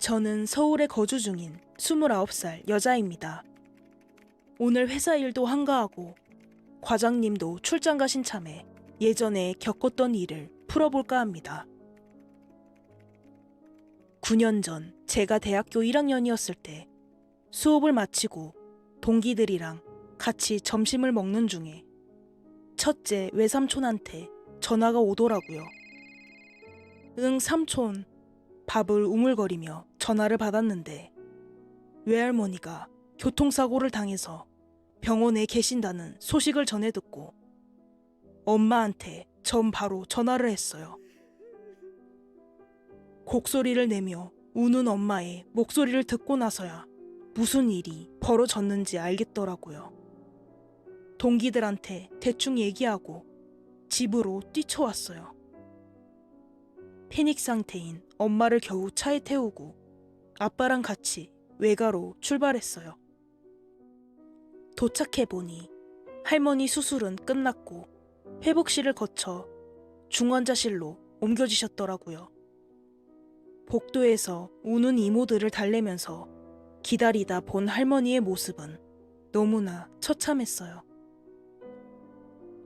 저는 서울에 거주 중인 29살 여자입니다. 오늘 회사 일도 한가하고 과장님도 출장 가신 참에 예전에 겪었던 일을 풀어볼까 합니다. 9년 전 제가 대학교 1학년이었을 때 수업을 마치고 동기들이랑 같이 점심을 먹는 중에 첫째 외삼촌한테 전화가 오더라고요. 응, 삼촌. 밥을 우물거리며 전화를 받았는데 외할머니가 교통사고를 당해서 병원에 계신다는 소식을 전해 듣고 엄마한테 전 바로 전화를 했어요. 곡소리를 내며 우는 엄마의 목소리를 듣고 나서야 무슨 일이 벌어졌는지 알겠더라고요. 동기들한테 대충 얘기하고 집으로 뛰쳐왔어요. 패닉 상태인 엄마를 겨우 차에 태우고 아빠랑 같이 외가로 출발했어요. 도착해보니 할머니 수술은 끝났고 회복실을 거쳐 중환자실로 옮겨지셨더라고요. 복도에서 우는 이모들을 달래면서 기다리다 본 할머니의 모습은 너무나 처참했어요.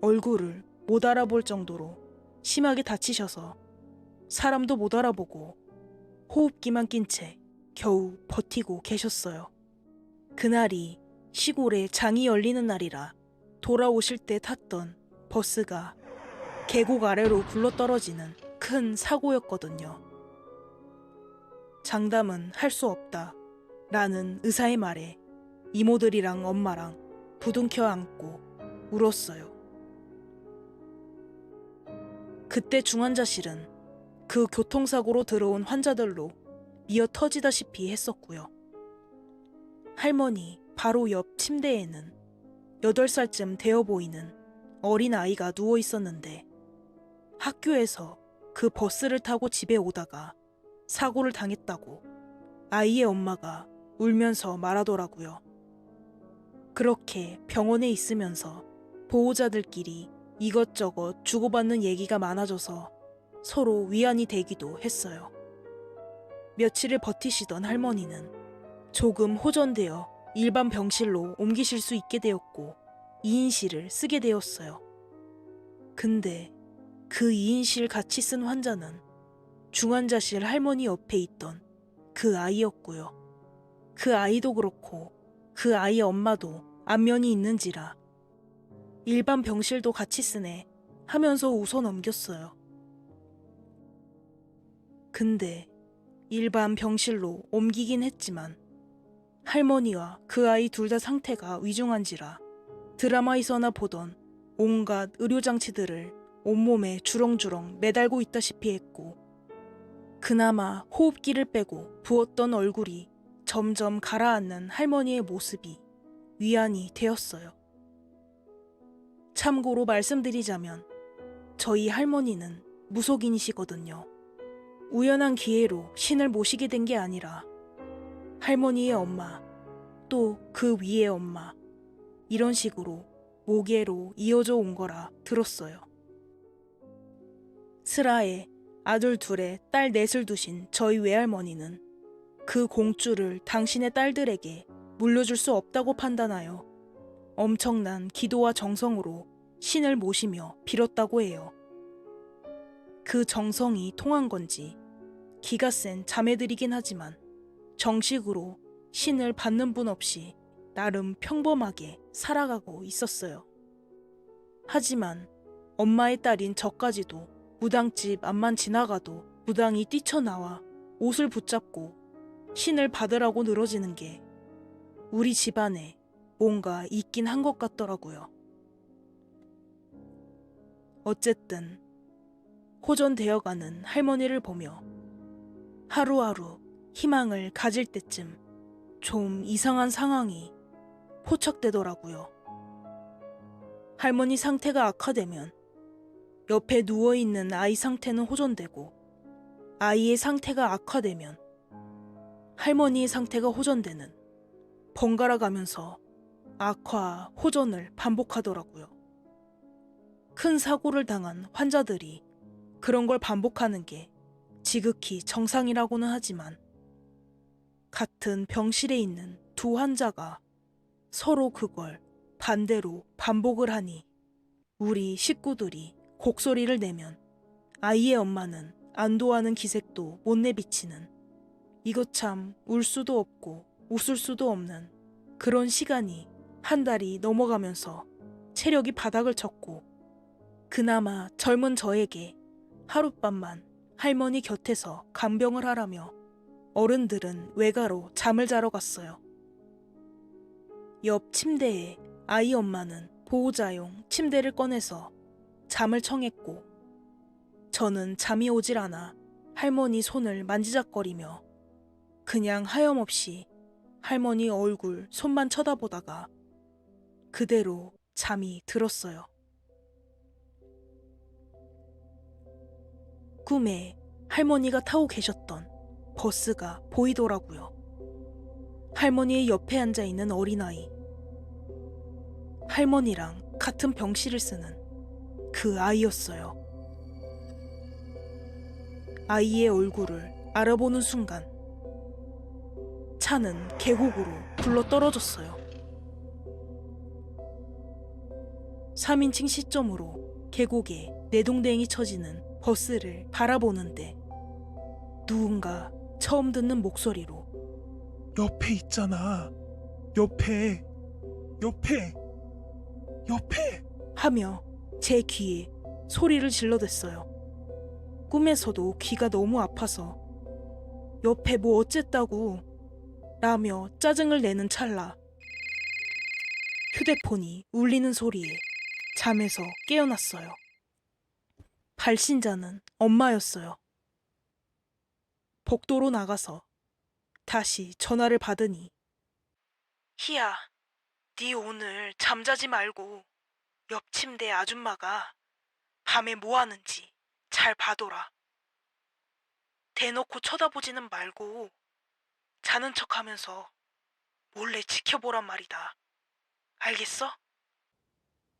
얼굴을 못 알아볼 정도로 심하게 다치셔서 사람도 못 알아보고 호흡기만 낀 채 겨우 버티고 계셨어요. 그날이 시골에 장이 열리는 날이라 돌아오실 때 탔던 버스가 계곡 아래로 굴러떨어지는 큰 사고였거든요. 장담은 할 수 없다 라는 의사의 말에 이모들이랑 엄마랑 부둥켜 안고 울었어요. 그때 중환자실은 그 교통사고로 들어온 환자들로 미어 터지다시피 했었고요. 할머니 바로 옆 침대에는 8살쯤 되어 보이는 어린 아이가 누워 있었는데 학교에서 그 버스를 타고 집에 오다가 사고를 당했다고 아이의 엄마가 울면서 말하더라고요. 그렇게 병원에 있으면서 보호자들끼리 이것저것 주고받는 얘기가 많아져서 서로 위안이 되기도 했어요. 며칠을 버티시던 할머니는 조금 호전되어 일반 병실로 옮기실 수 있게 되었고 2인실을 쓰게 되었어요. 근데 그 2인실 같이 쓴 환자는 중환자실 할머니 옆에 있던 그 아이였고요. 그 아이도 그렇고 그 아이의 엄마도 안면이 있는지라 일반 병실도 같이 쓰네 하면서 웃어 넘겼어요. 근데 일반 병실로 옮기긴 했지만 할머니와 그 아이 둘 다 상태가 위중한지라 드라마에서나 보던 온갖 의료장치들을 온몸에 주렁주렁 매달고 있다시피 했고 그나마 호흡기를 빼고 부었던 얼굴이 점점 가라앉는 할머니의 모습이 위안이 되었어요. 참고로 말씀드리자면 저희 할머니는 무속인이시거든요. 우연한 기회로 신을 모시게 된 게 아니라 할머니의 엄마, 또 그 위의 엄마, 이런 식으로 모계로 이어져 온 거라 들었어요. 슬하에 아들 둘에 딸 넷을 두신 저희 외할머니는 그 공주를 당신의 딸들에게 물려줄 수 없다고 판단하여 엄청난 기도와 정성으로 신을 모시며 빌었다고 해요. 그 정성이 통한 건지 기가 센 자매들이긴 하지만 정식으로 신을 받는 분 없이 나름 평범하게 살아가고 있었어요. 하지만 엄마의 딸인 저까지도 무당집 앞만 지나가도 무당이 뛰쳐나와 옷을 붙잡고 신을 받으라고 늘어지는 게 우리 집안에 뭔가 있긴 한 것 같더라고요. 어쨌든 호전되어가는 할머니를 보며 하루하루 희망을 가질 때쯤 좀 이상한 상황이 포착되더라고요. 할머니 상태가 악화되면 옆에 누워있는 아이 상태는 호전되고 아이의 상태가 악화되면 할머니의 상태가 호전되는 번갈아 가면서 악화, 호전을 반복하더라고요. 큰 사고를 당한 환자들이 그런 걸 반복하는 게 지극히 정상이라고는 하지만 같은 병실에 있는 두 환자가 서로 그걸 반대로 반복을 하니 우리 식구들이 곡소리를 내면 아이의 엄마는 안도하는 기색도 못 내비치는, 이거 참 울 수도 없고 웃을 수도 없는 그런 시간이 한 달이 넘어가면서 체력이 바닥을 쳤고, 그나마 젊은 저에게 하룻밤만 할머니 곁에서 간병을 하라며 어른들은 외가로 잠을 자러 갔어요. 옆 침대에 아이 엄마는 보호자용 침대를 꺼내서 잠을 청했고, 저는 잠이 오질 않아 할머니 손을 만지작거리며 그냥 하염없이 할머니 얼굴 손만 쳐다보다가 그대로 잠이 들었어요. 꿈에 할머니가 타고 계셨던 버스가 보이더라고요. 할머니의 옆에 앉아있는 어린아이, 할머니랑 같은 병실을 쓰는 그 아이였어요. 아이의 얼굴을 알아보는 순간 차는 계곡으로 굴러떨어졌어요. 3인칭 시점으로 계곡에 내동댕이 쳐지는 버스를 바라보는데 누군가 처음 듣는 목소리로 옆에 있잖아. 옆에 하며 제 귀에 소리를 질러댔어요. 꿈에서도 귀가 너무 아파서 옆에 뭐 어쨌다고 라며 짜증을 내는 찰나 휴대폰이 울리는 소리에 잠에서 깨어났어요. 발신자는 엄마였어요. 복도로 나가서 다시 전화를 받으니, 희야, 네 오늘 잠자지 말고 옆 침대 아줌마가 밤에 뭐 하는지 잘 봐둬라. 대놓고 쳐다보지는 말고 자는 척하면서 몰래 지켜보란 말이다. 알겠어?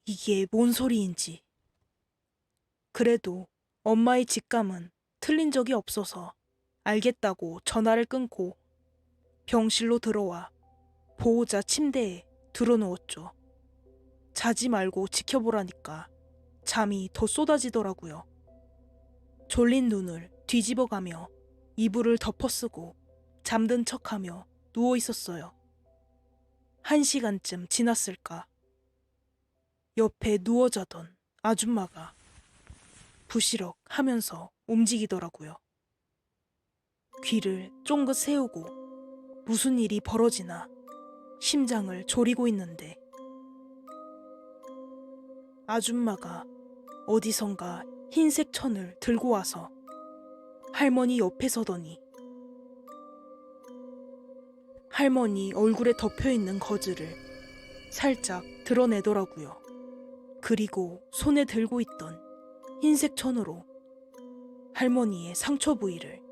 이게 뭔 소리인지. 그래도 엄마의 직감은 틀린 적이 없어서 알겠다고 전화를 끊고 병실로 들어와 보호자 침대에 들어누웠죠. 자지 말고 지켜보라니까 잠이 더 쏟아지더라고요. 졸린 눈을 뒤집어가며 이불을 덮어쓰고 잠든 척하며 누워 있었어요. 1시간쯤 지났을까. 옆에 누워 자던 아줌마가 부시럭 하면서 움직이더라고요. 귀를 쫑긋 세우고 무슨 일이 벌어지나 심장을 졸이고 있는데 아줌마가 어디선가 흰색 천을 들고 와서 할머니 옆에 서더니 할머니 얼굴에 덮여있는 거즈를 살짝 드러내더라고요. 그리고 손에 들고 있던 흰색 천으로 할머니의 상처 부위를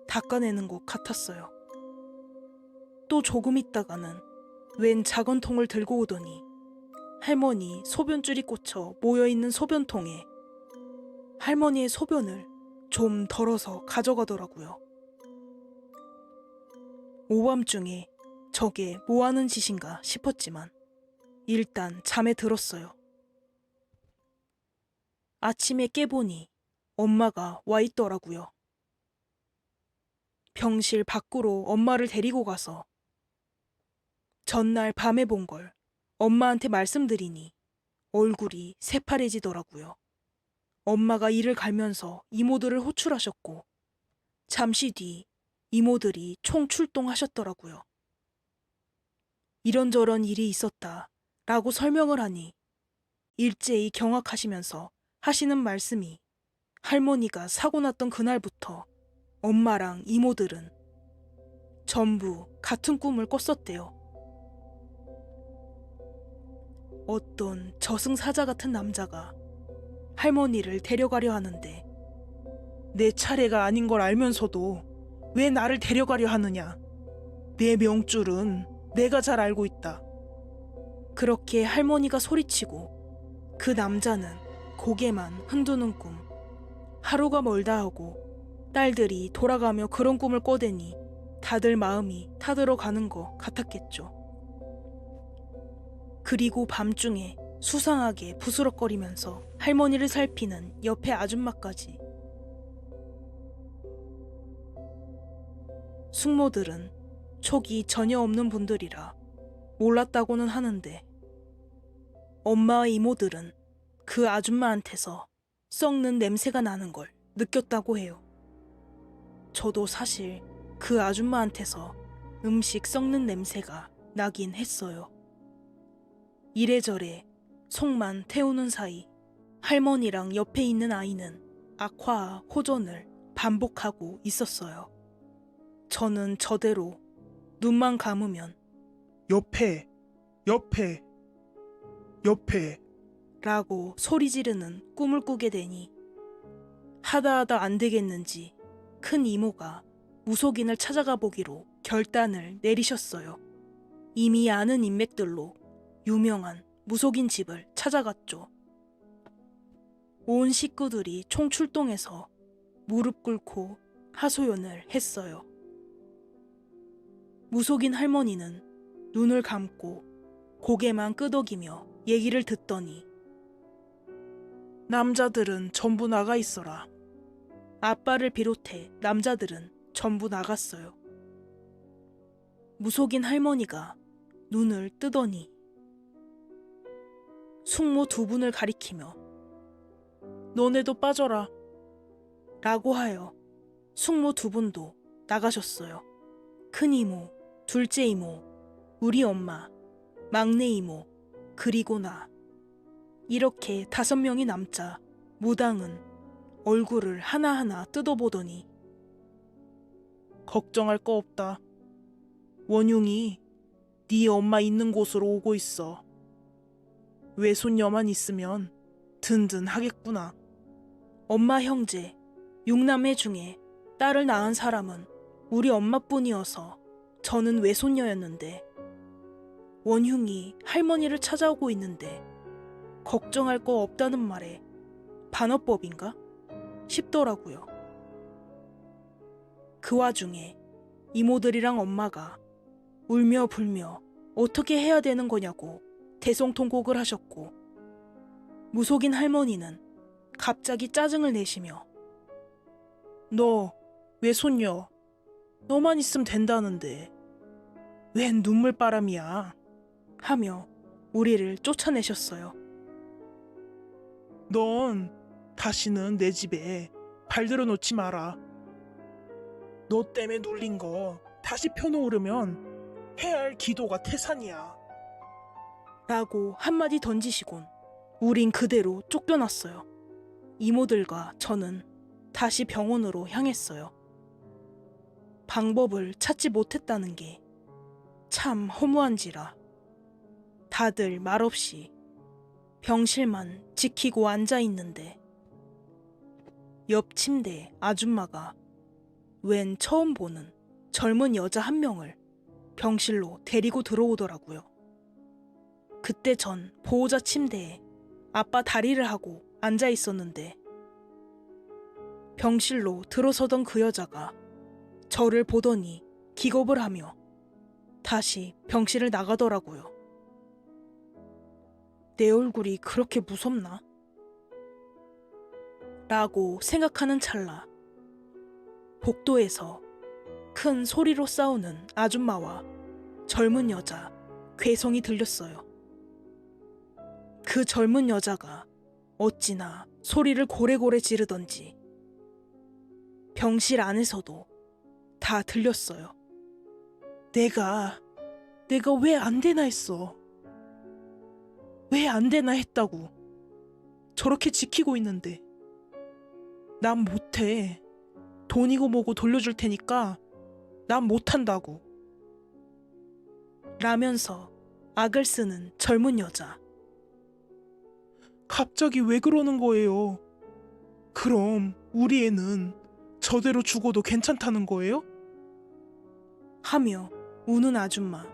닦아내는 것 같았어요. 또 조금 있다가는 웬 작은 통을 들고 오더니 할머니 소변줄이 꽂혀 모여있는 소변통에 할머니의 소변을 좀 덜어서 가져가더라고요. 오밤중에 저게 뭐하는 짓인가 싶었지만 일단 잠에 들었어요. 아침에 깨보니 엄마가 와 있더라고요. 병실 밖으로 엄마를 데리고 가서 전날 밤에 본 걸 엄마한테 말씀드리니 얼굴이 새파래지더라고요. 엄마가 이를 갈면서 이모들을 호출하셨고 잠시 뒤 이모들이 총 출동하셨더라고요. 이런저런 일이 있었다 라고 설명을 하니 일제히 경악하시면서 하시는 말씀이 할머니가 사고 났던 그날부터 엄마랑 이모들은 전부 같은 꿈을 꿨었대요. 어떤 저승사자 같은 남자가 할머니를 데려가려 하는데 내 차례가 아닌 걸 알면서도 왜 나를 데려가려 하느냐. 내 명줄은 내가 잘 알고 있다. 그렇게 할머니가 소리치고 그 남자는 고개만 흔드는 꿈. 하루가 멀다 하고 딸들이 돌아가며 그런 꿈을 꿔대니 다들 마음이 타들어가는 것 같았겠죠. 그리고 밤중에 수상하게 부스럭거리면서 할머니를 살피는 옆에 아줌마까지. 숙모들은 촉이 전혀 없는 분들이라 몰랐다고는 하는데 엄마의 이모들은 그 아줌마한테서 썩는 냄새가 나는 걸 느꼈다고 해요. 저도 사실 그 아줌마한테서 음식 썩는 냄새가 나긴 했어요. 이래저래 속만 태우는 사이 할머니랑 옆에 있는 아이는 악화와 호전을 반복하고 있었어요. 저는 저대로 눈만 감으면 옆에, 옆에, 옆에. 라고 소리 지르는 꿈을 꾸게 되니 하다 안 되겠는지 큰 이모가 무속인을 찾아가 보기로 결단을 내리셨어요. 이미 아는 인맥들로 유명한 무속인 집을 찾아갔죠. 온 식구들이 총출동해서 무릎 꿇고 하소연을 했어요. 무속인 할머니는 눈을 감고 고개만 끄덕이며 얘기를 듣더니 남자들은 전부 나가 있어라. 아빠를 비롯해 남자들은 전부 나갔어요. 무속인 할머니가 눈을 뜨더니 숙모 두 분을 가리키며 너네도 빠져라. 라고 하여 숙모 두 분도 나가셨어요. 큰 이모, 둘째 이모, 우리 엄마, 막내 이모, 그리고 나. 이렇게 5명이 남자 무당은 얼굴을 하나하나 뜯어보더니 걱정할 거 없다. 원흉이 네 엄마 있는 곳으로 오고 있어. 외손녀만 있으면 든든하겠구나. 엄마 형제 6남매 중에 딸을 낳은 사람은 우리 엄마뿐이어서 저는 외손녀였는데 원흉이 할머니를 찾아오고 있는데 걱정할 거 없다는 말에 반어법인가 싶더라고요. 그 와중에 이모들이랑 엄마가 울며 불며 어떻게 해야 되는 거냐고 대성통곡을 하셨고 무속인 할머니는 갑자기 짜증을 내시며 너 외손녀 너만 있으면 된다는데 웬 눈물바람이야. 하며 우리를 쫓아내셨어요. 넌 다시는 내 집에 발들어 놓지 마라. 너 때문에 눌린 거 다시 펴놓으려면 해야 할 기도가 태산이야. 라고 한마디 던지시곤 우린 그대로 쫓겨났어요. 이모들과 저는 다시 병원으로 향했어요. 방법을 찾지 못했다는 게 참 허무한지라 다들 말없이 병실만 지키고 앉아 있는데 옆 침대 아줌마가 웬 처음 보는 젊은 여자 한 명을 병실로 데리고 들어오더라고요. 그때 전 보호자 침대에 아빠 다리를 하고 앉아 있었는데 병실로 들어서던 그 여자가 저를 보더니 기겁을 하며 다시 병실을 나가더라고요. 내 얼굴이 그렇게 무섭나? 라고 생각하는 찰나 복도에서 큰 소리로 싸우는 아줌마와 젊은 여자 괴성이 들렸어요. 그 젊은 여자가 어찌나 소리를 고래고래 지르던지 병실 안에서도 다 들렸어요. 내가 왜 안 되나 했어. 왜 안 되나 했다고. 저렇게 지키고 있는데. 난 못해. 돈이고 뭐고 돌려줄 테니까 난 못한다고. 라면서 악을 쓰는 젊은 여자. 갑자기 왜 그러는 거예요? 그럼 우리 애는 저대로 죽어도 괜찮다는 거예요? 하며 우는 아줌마.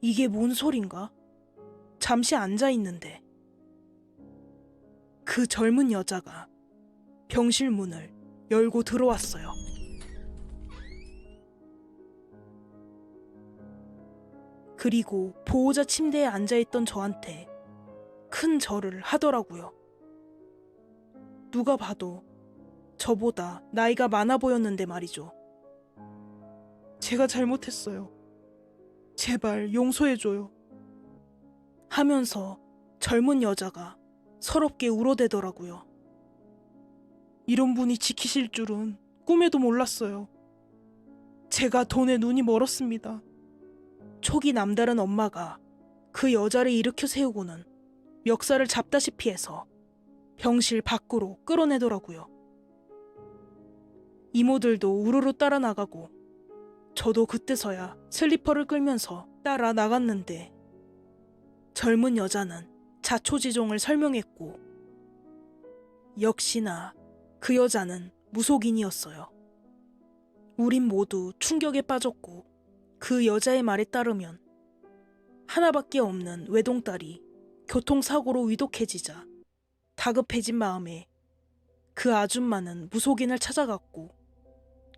이게 뭔 소린가? 잠시 앉아 있는데 그 젊은 여자가 병실 문을 열고 들어왔어요. 그리고 보호자 침대에 앉아있던 저한테 큰 절을 하더라고요. 누가 봐도 저보다 나이가 많아 보였는데 말이죠. 제가 잘못했어요. 제발 용서해줘요. 하면서 젊은 여자가 서럽게 울어대더라고요. 이런 분이 지키실 줄은 꿈에도 몰랐어요. 제가 돈에 눈이 멀었습니다. 촉이 남다른 엄마가 그 여자를 일으켜 세우고는 멱살을 잡다시피 해서 병실 밖으로 끌어내더라고요. 이모들도 우르르 따라 나가고 저도 그때서야 슬리퍼를 끌면서 따라 나갔는데 젊은 여자는 자초지종을 설명했고 역시나 그 여자는 무속인이었어요. 우린 모두 충격에 빠졌고 그 여자의 말에 따르면 하나밖에 없는 외동딸이 교통사고로 위독해지자 다급해진 마음에 그 아줌마는 무속인을 찾아갔고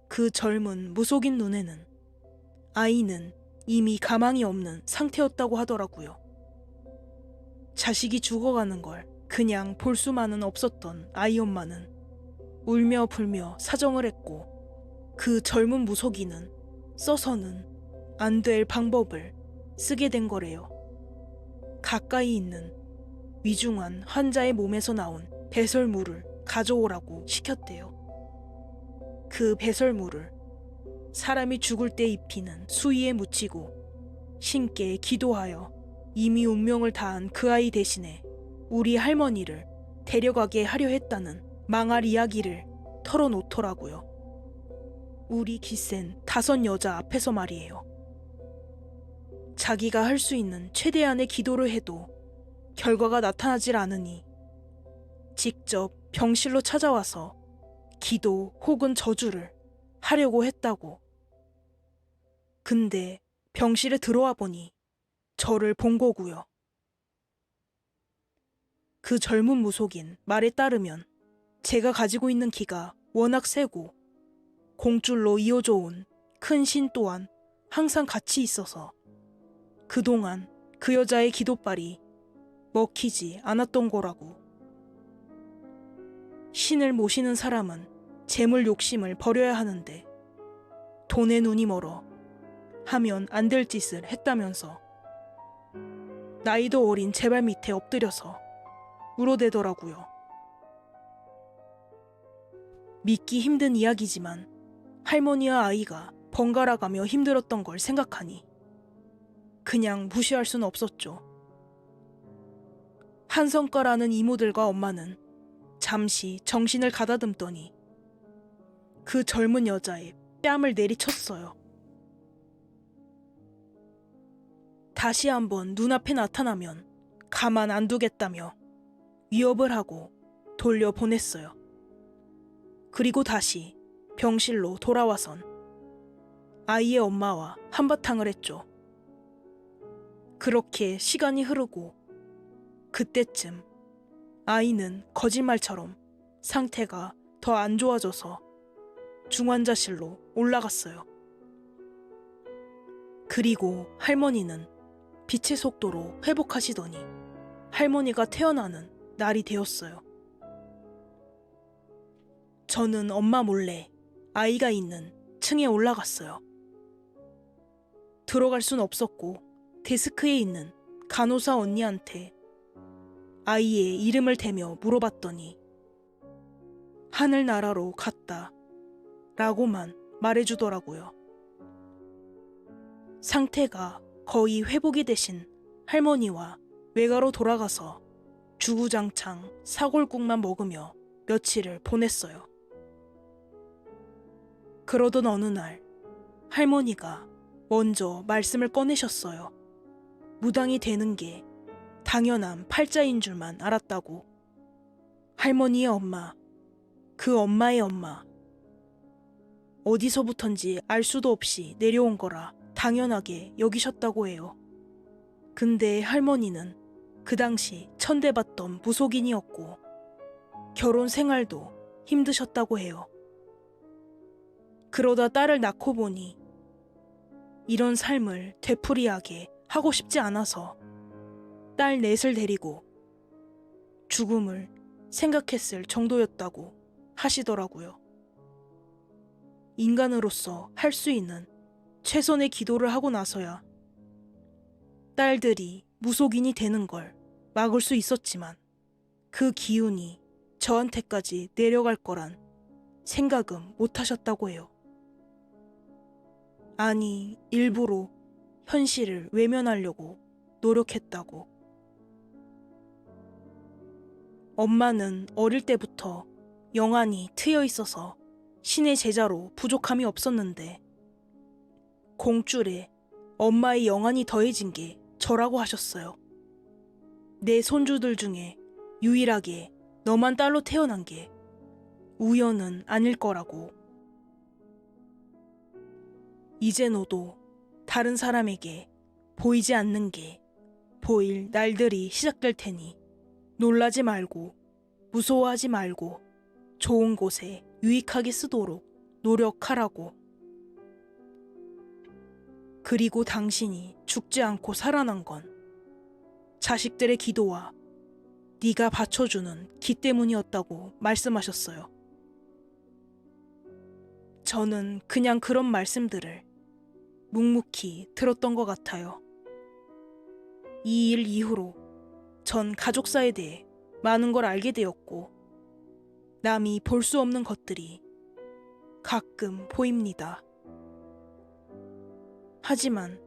그 젊은 무속인 눈에는 아이는 이미 가망이 없는 상태였다고 하더라고요. 자식이 죽어가는 걸 그냥 볼 수만은 없었던 아이 엄마는 울며 불며 사정을 했고 그 젊은 무속인은 써서는 안 될 방법을 쓰게 된 거래요. 가까이 있는 위중한 환자의 몸에서 나온 배설물을 가져오라고 시켰대요. 그 배설물을 사람이 죽을 때 입히는 수의에 묻히고 신께 기도하여 이미 운명을 다한 그 아이 대신에 우리 할머니를 데려가게 하려 했다는 망할 이야기를 털어놓더라고요. 우리 기센 5 여자 앞에서 말이에요. 자기가 할 수 있는 최대한의 기도를 해도 결과가 나타나질 않으니 직접 병실로 찾아와서 기도 혹은 저주를 하려고 했다고. 근데 병실에 들어와 보니 저를 본 거고요. 그 젊은 무속인 말에 따르면 제가 가지고 있는 기가 워낙 세고 공줄로 이어져 온 큰 신 또한 항상 같이 있어서 그동안 그 여자의 기도발이 먹히지 않았던 거라고. 신을 모시는 사람은 재물 욕심을 버려야 하는데 돈에 눈이 멀어 하면 안 될 짓을 했다면서 나이도 어린 제 발 밑에 엎드려서 울어대더라고요. 믿기 힘든 이야기지만 할머니와 아이가 번갈아가며 힘들었던 걸 생각하니 그냥 무시할 순 없었죠. 한성가라는 이모들과 엄마는 잠시 정신을 가다듬더니 그 젊은 여자의 뺨을 내리쳤어요. 다시 한번 눈앞에 나타나면 가만 안 두겠다며 위협을 하고 돌려보냈어요. 그리고 다시 병실로 돌아와선 아이의 엄마와 한바탕을 했죠. 그렇게 시간이 흐르고 그때쯤 아이는 거짓말처럼 상태가 더 안 좋아져서 중환자실로 올라갔어요. 그리고 할머니는 빛의 속도로 회복하시더니 할머니가 태어나는 날이 되었어요. 저는 엄마 몰래 아이가 있는 층에 올라갔어요. 들어갈 순 없었고 데스크에 있는 간호사 언니한테 아이의 이름을 대며 물어봤더니 하늘나라로 갔다 라고만 말해주더라고요. 상태가 거의 회복이 되신 할머니와 외가로 돌아가서 주구장창 사골국만 먹으며 며칠을 보냈어요. 그러던 어느 날 할머니가 먼저 말씀을 꺼내셨어요. 무당이 되는 게 당연한 팔자인 줄만 알았다고. 할머니의 엄마, 그 엄마의 엄마. 어디서부턴지 알 수도 없이 내려온 거라 당연하게 여기셨다고 해요. 근데 할머니는 그 당시 천대받던 무속인이었고 결혼 생활도 힘드셨다고 해요. 그러다 딸을 낳고 보니 이런 삶을 되풀이하게 하고 싶지 않아서 딸 넷을 데리고 죽음을 생각했을 정도였다고 하시더라고요. 인간으로서 할 수 있는 최선의 기도를 하고 나서야 딸들이 무속인이 되는 걸 막을 수 있었지만 그 기운이 저한테까지 내려갈 거란 생각은 못 하셨다고 해요. 아니, 일부러 현실을 외면하려고 노력했다고. 엄마는 어릴 때부터 영안이 트여 있어서 신의 제자로 부족함이 없었는데 공줄에 엄마의 영안이 더해진 게 저라고 하셨어요. 내 손주들 중에 유일하게 너만 딸로 태어난 게 우연은 아닐 거라고. 이제 너도 다른 사람에게 보이지 않는 게 보일 날들이 시작될 테니 놀라지 말고 무서워하지 말고 좋은 곳에 유익하게 쓰도록 노력하라고. 그리고 당신이 죽지 않고 살아난 건 자식들의 기도와 네가 받쳐주는 기 때문이었다고 말씀하셨어요. 저는 그냥 그런 말씀들을 묵묵히 들었던 것 같아요. 이 일 이후로 전 가족사에 대해 많은 걸 알게 되었고 남이 볼 수 없는 것들이 가끔 보입니다. 하지만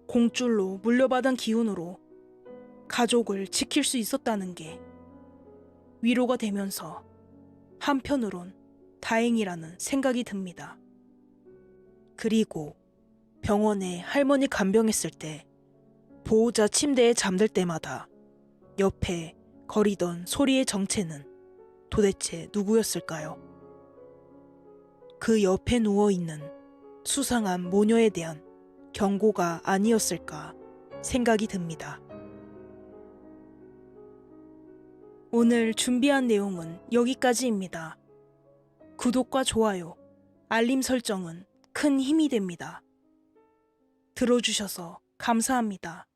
공줄로 물려받은 기운으로 가족을 지킬 수 있었다는 게 위로가 되면서 한편으론 다행이라는 생각이 듭니다. 그리고 병원에 할머니 간병했을 때 보호자 침대에 잠들 때마다 옆에 거리던 소리의 정체는 도대체 누구였을까요? 그 옆에 누워있는 수상한 모녀에 대한 경고가 아니었을까 생각이 듭니다. 오늘 준비한 내용은 여기까지입니다. 구독과 좋아요, 알림 설정은 큰 힘이 됩니다. 들어주셔서 감사합니다.